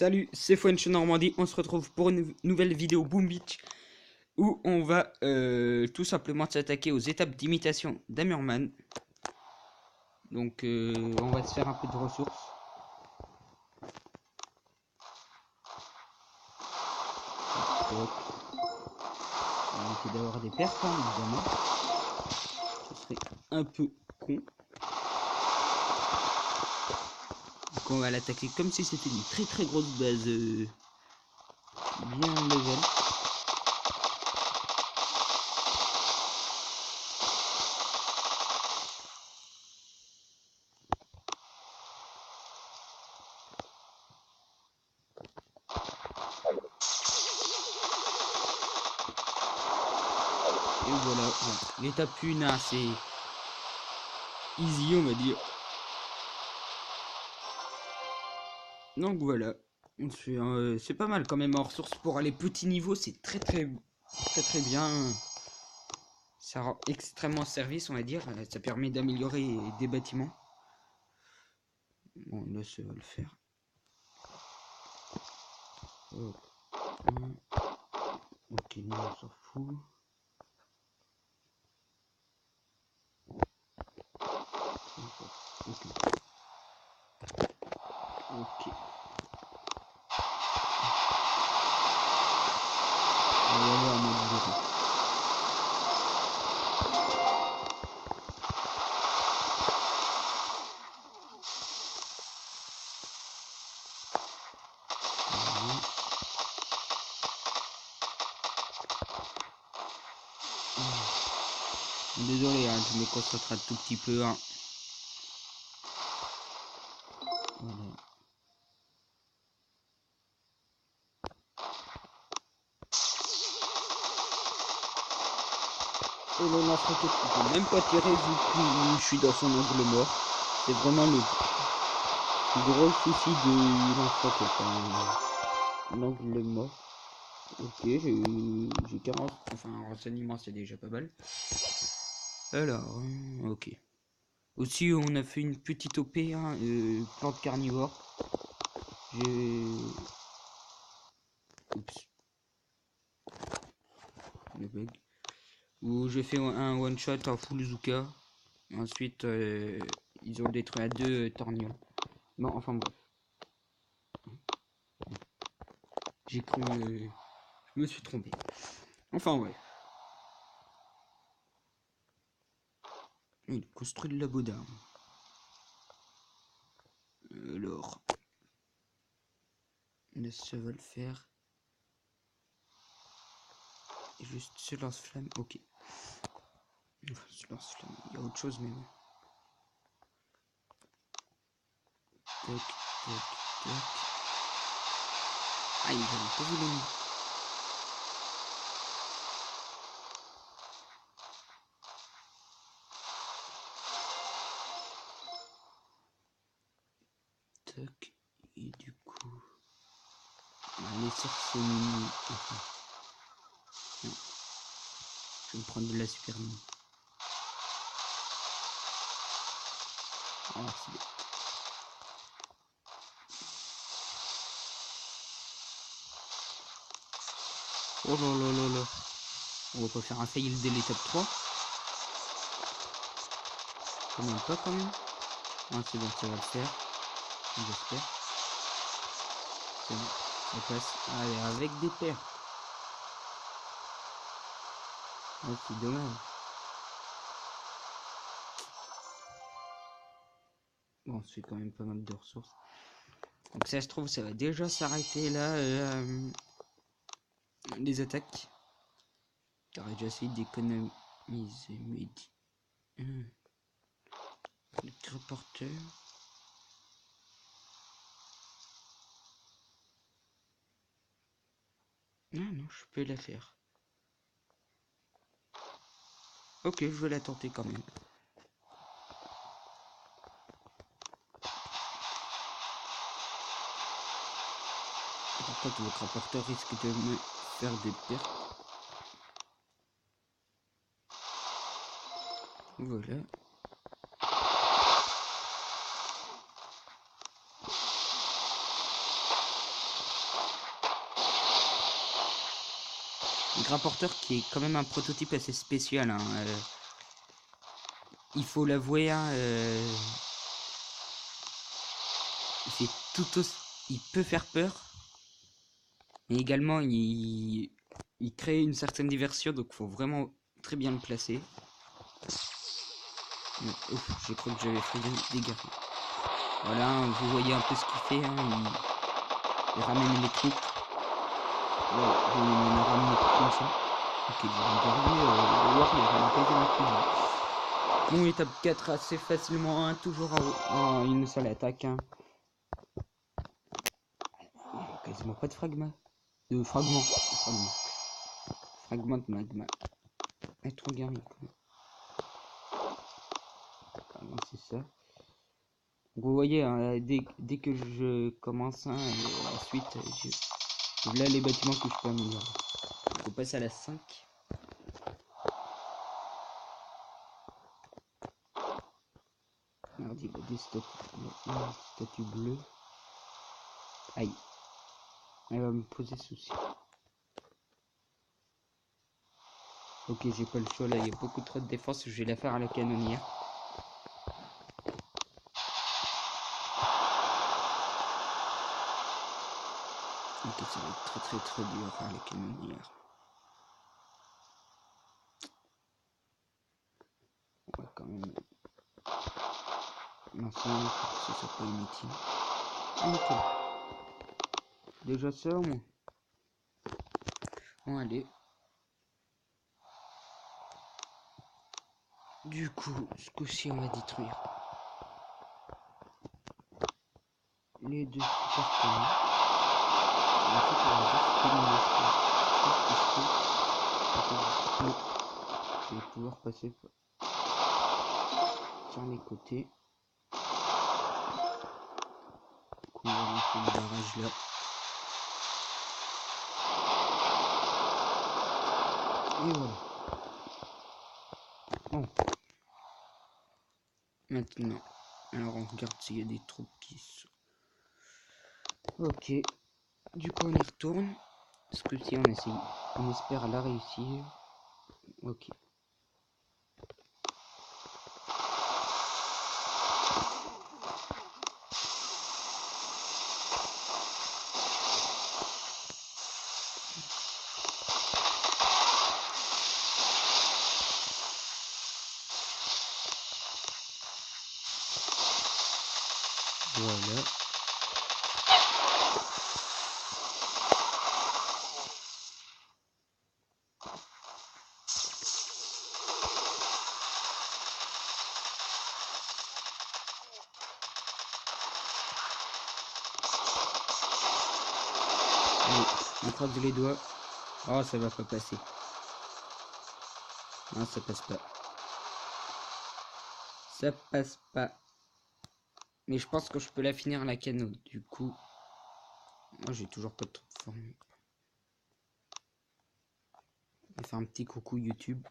Salut, c'est French Normandie, on se retrouve pour une nouvelle vidéo Boom Beach où on va tout simplement s'attaquer aux étapes d'imitation d'Amurman. Donc on va se faire un peu de ressources. Donc, on va essayer d'avoir des pertes, hein, évidemment. Ce serait un peu con. Donc on va l'attaquer comme si c'était une très grosse base bien level. Et voilà, bon, l'étape 1, c'est easy, on va dire. Donc voilà, c'est pas mal quand même en ressources pour aller petit niveau, c'est très bien. Ça rend extrêmement service, on va dire. Ça permet d'améliorer des bâtiments. Bon, là ça va le faire. Oh. Ok, nous on s'en fout. Ok. On va aller en mode zéro. Désolé, hein, je me concentre un tout petit peu. Hein. Voilà. Et le lance-roquette qui peut même pas tirer vu que je suis dans son angle mort. C'est vraiment le gros souci de lance-roquette. Hein. L'angle mort. Ok, j'ai 40. Enfin, un renseignement, c'est déjà pas mal. Alors, ok. Aussi, on a fait une petite OP, hein, plante carnivore. J'ai... Oups. Le bug. Où j'ai fait un one shot en full Zuka. Ensuite, ils ont détruit à 2 tornions. Bon, enfin bref. J'ai cru... je me suis trompé. Enfin ouais. Il construit le labo d'armes. Alors... Là, ça va le faire. Et juste ce lance-flamme. Ok. Ce lance-flamme. Il y a autre chose mais... Tac, tac, tac. Aïe, j'avais pas vu le nid. Tac. Et du coup... On va laisser ce mini. Enfin. Non. Je vais me prendre de la super mini. Ah, c'est bien. Oh là là là là. On va pas faire un fail dès l'étape 3. Quand même pas quand même. Ah c'est bon, ça va le faire. J'espère. C'est bon. Ça passe. Allez, avec des paires. Ah, c'est dommage. Bon, on se fait quand même pas mal de ressources. Donc ça se trouve, ça va déjà s'arrêter là. Les attaques. J'aurais déjà essayé d'économiser mes... Le reporter. Non, non, je peux la faire. Ok, je vais la tenter quand même. Par contre, votre rapporteur risque de me faire des pertes. Voilà. rapporteur qui est quand même un prototype assez spécial. Hein. Il faut l'avouer, hein, il fait tout aussi... Il peut faire peur. Mais également, il crée une certaine diversion, donc il faut vraiment très bien le placer. Ouf, j'ai cru que j'avais fait des dégâts. Voilà, vous voyez un peu ce qu'il fait. Hein, il ramène les troupes. Voilà, il en a ramené comme ça. Ok, j'ai regardé le Warrior, il a pas été marqué. Bon, étape 4 assez facilement, hein, toujours en une seule attaque. Hein. Quasiment pas de fragments. De fragments. Fragment de magma. Être regardé. C'est ça. Donc vous voyez, hein, dès que je commence, hein, la suite, là les bâtiments que je peux améliorer. On passe à la 5. Alors, il y a des statues bleues. Aïe. Elle va me poser souci. Ok, j'ai pas le choix là, il y a beaucoup trop de défense. Je vais la faire à la canonnière. Ok, ça va être très dur à la canonnière. On va quand même lancer pour que ce soit pas inutile. Ok. Déjà ça, moi. Bon, allez. Du coup, ce coup-ci, on va détruire les deux super canons. En fait, on va juste éliminer ce je vais pouvoir passer sur les côtés. Du coup, on va lancer le barrage là. Et voilà. Bon. Maintenant, alors on regarde s'il y a des troupes qui sont... Ok. Du coup, on y retourne. Ce que si on essaye, on espère la réussir. Ok. Voilà. Allez, on croise les doigts. Oh, ça va pas passer. Non, ça passe pas. Ça passe pas. Mais je pense que je peux la finir la canot. Du coup, moi j'ai toujours pas de troupes formées. On va faire un petit coucou YouTube.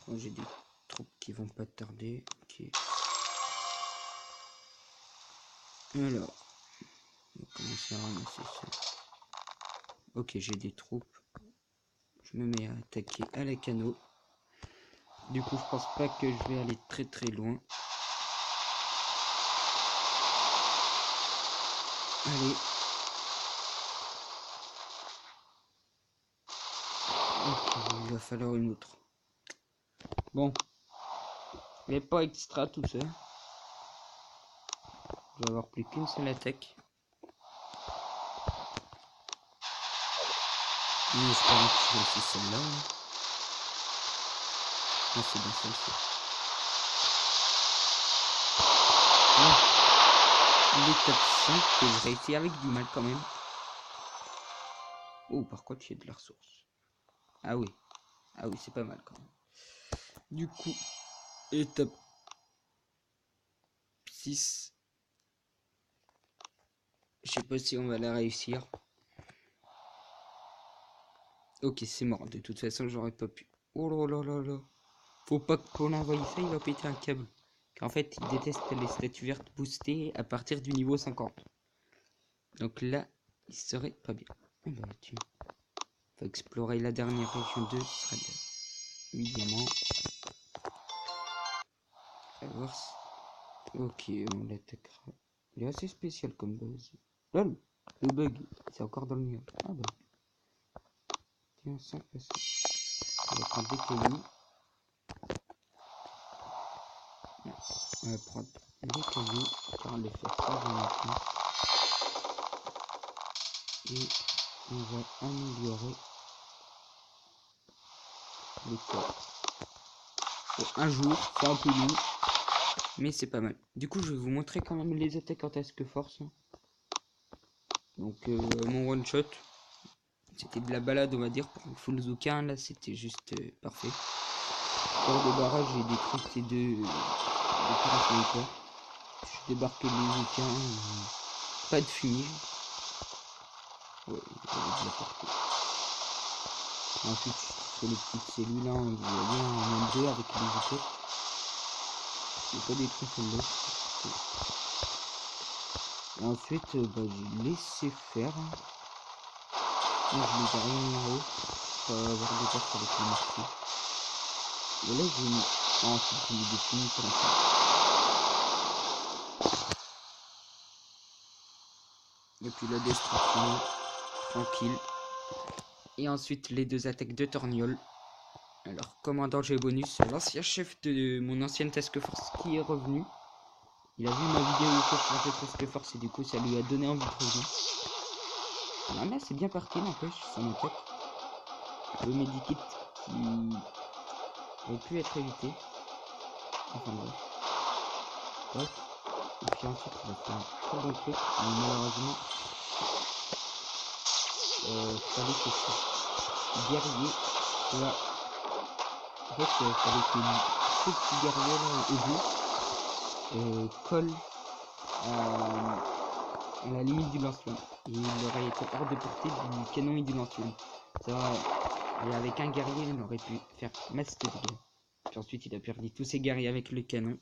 Moi j'ai des troupes qui vont pas tarder. Ok. Alors, on va commencer à ramasser ça. Ok, j'ai des troupes. Je me mets à attaquer à la canot. Du coup, je pense pas que je vais aller très loin. Allez. Ok, il va falloir une autre. Bon. Il n'est pas extra tout ça. Je vais avoir plus qu'une seule attaque. En espérant que je réussisse celle-là. Non, c'est bien celle-ci. L'étape 5 que je réussis avec du mal quand même. Oh, par contre, il y a de la ressource. Ah oui. Ah oui, c'est pas mal quand même. Du coup, étape 6. Je sais pas si on va la réussir. Ok, c'est mort. De toute façon, j'aurais pas pu. Oh là là là là. Faut pas qu'on envoie ça, il va péter un câble. qu'en fait, il déteste les statues vertes boostées à partir du niveau 50. Donc là, il serait pas bien. Ah bah, tu faut explorer la dernière région 2, ce sera bien. 8 diamants. On va voir si... Ok, on l'attaquera. Il est assez spécial comme base. Lol, le bug, c'est encore dans le mur. Ah bah. Tiens, 5 passes. On va prendre des cailloux. On va prendre des cailloux, car on les fait ça maintenant. Et on va améliorer les corps. Pour un jour, c'est un peu long, mais c'est pas mal. Du coup, je vais vous montrer quand même les attaques en task force. Donc, mon one shot, c'était de la balade, on va dire, pour un full Zoukin. Là, c'était juste parfait. Pour de barrage, j'ai détruit ces deux sniper. Je débarque les Zoukin, pas de fumée. Ouais, j'avais déjà porté. Ensuite, sur les petites cellules, hein, vous voyez un M2 avec les équipes. J'ai pas détruit celle-là. Et ensuite, j'ai laissé faire. Moi, je les ai rien mis en haut pour avoir des pertes avec les marqués. Et là, j'ai mis. Ensuite, j'ai mis des finis pour l'instant. Et puis la destruction, tranquille. Et ensuite, les deux attaques de Torgnole. Alors, commandant G bonus, l'ancien chef de mon ancienne task force qui est revenu. Il a vu ma vidéo où je changeais task force et du coup, ça lui a donné envie de revenir. Alors là, c'est bien parti, n'empêche, ça m'inquiète. Le medikit qui aurait pu être évité. Enfin bref. Hop. Et puis ensuite, il va faire un très bon truc, mais malheureusement, fallait que ce guerrier soit... En fait, fallait que ce petit guerrier là, au bout, colle à la limite du lance-flamme. Il aurait été hors de portée du canon et du lance-flamme. Et avec un guerrier, on aurait pu faire masse de dégâts. Puis ensuite, il a perdu tous ses guerriers avec le canon.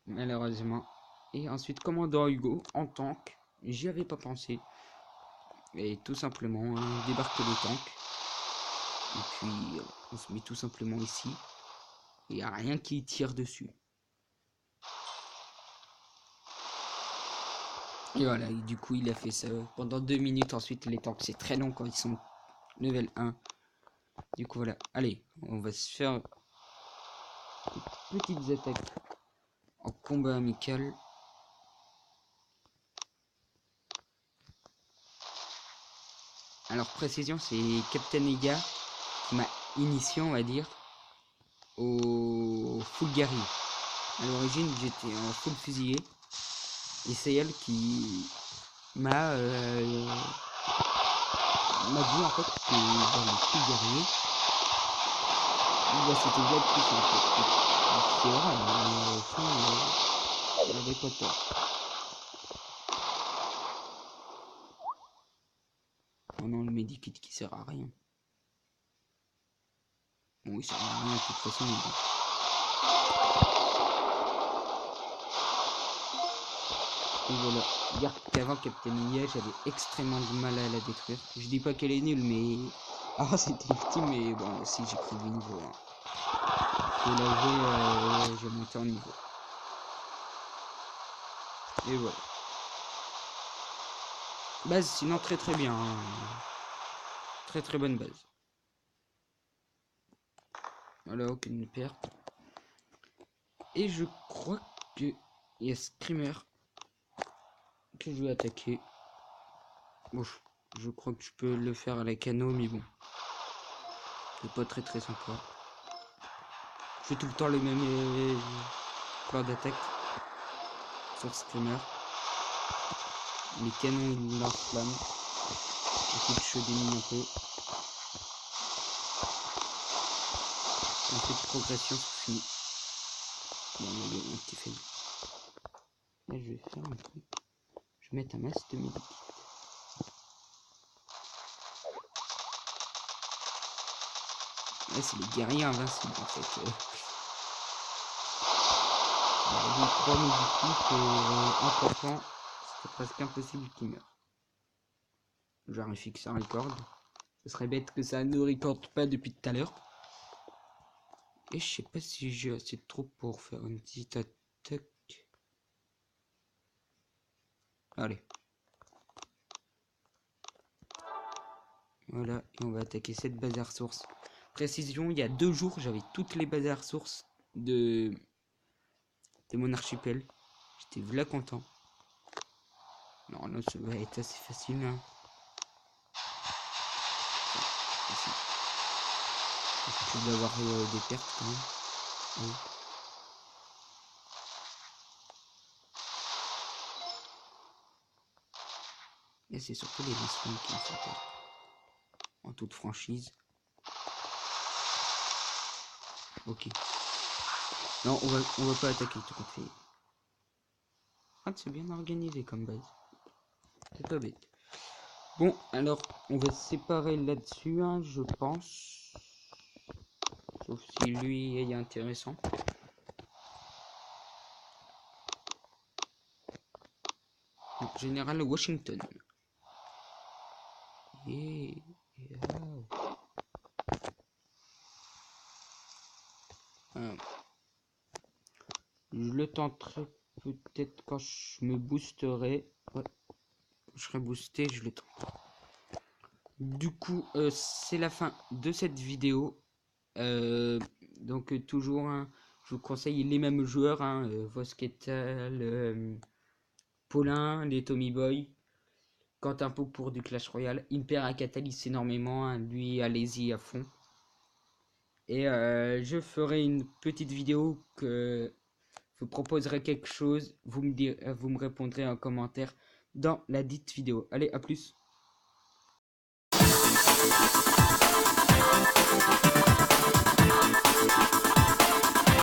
Malheureusement. Et ensuite, commandant Hugo, en tank, j'y avais pas pensé. Et tout simplement, on débarque le tank. Et puis, on se met tout simplement ici. Il n'y a rien qui tire dessus. Et voilà, et du coup, il a fait ça pendant 2 minutes. Ensuite, les tanks, c'est très long quand ils sont level 1. Du coup, voilà. Allez, on va se faire des petites attaques en combat amical. Alors, précision, c'est Captain Ega qui m'a initié, on va dire, au full guerrier. À l'origine, j'étais en full fusillé. Et c'est elle qui m'a dit en fait que dans le full guerrier, c'était bien plus en fait. C'est vrai, mais au fond, elle avait pas tort. Oh non, le medikit qui sert à rien. Bon, il sert à rien de toute façon, mais bon. Et voilà, dire qu'avant Captain Nia, j'avais extrêmement du mal à la détruire. Je dis pas qu'elle est nulle, mais... Ah, c'était ultime, mais bon, si j'ai pris du niveau. Hein. Faut l'avouer, j'ai monté en niveau. Et voilà. Base, sinon très très bien. Hein. Très très bonne base. Voilà, aucune perte. Et je crois que il y a Screamer que je vais attaquer. Bon, je crois que je peux le faire à la cano, mais bon. C'est pas très très sympa. Je fais tout le temps le même plan d'attaque sur Screamer. Les canons ils lancent flamme. Ensuite je démine un peu. Ensuite progression c'est fini. Bon il y a un petit fait. Là je vais faire un truc. Je vais mettre un masse de medikit. Là c'est les guerriers invincibles en fait. J'ai 3 modifiques en campant, c'est presque impossible qu'il meure. Genre il fixe un record. Ce serait bête que ça ne recorde pas depuis tout à l'heure. Et je sais pas si j'ai assez de troupes pour faire une petite attaque. Allez. Voilà, et on va attaquer cette base à ressources. Précision, il y a 2 jours, j'avais toutes les bases à ressources de mon archipel. J'étais là content. Non, non, ça va être assez facile. Hein. Je vais avoir des pertes quand même. Oui. Et c'est surtout les missions qui me font peur. En toute franchise. Ok. Non, on va pas attaquer tout à fait. Ah, c'est bien organisé comme base. C'est pas bête. Bon, alors, on va se séparer là-dessus, hein, je pense. Sauf si lui est intéressant. Donc, général Washington. Yeah. Je le tenterai peut-être quand je me boosterai. Ouais. Quand je serai boosté, je le tente. Du coup, c'est la fin de cette vidéo. Donc toujours, hein, je vous conseille les mêmes joueurs, hein, Vosketal, Paulin, les Tommy Boy, Quentin Pau pour du Clash Royale, Imper à Catalyst énormément, hein, lui allez-y à fond. Et je ferai une petite vidéo que je vous proposerai quelque chose, vous me répondrez en commentaire dans la dite vidéo. Allez, à plus.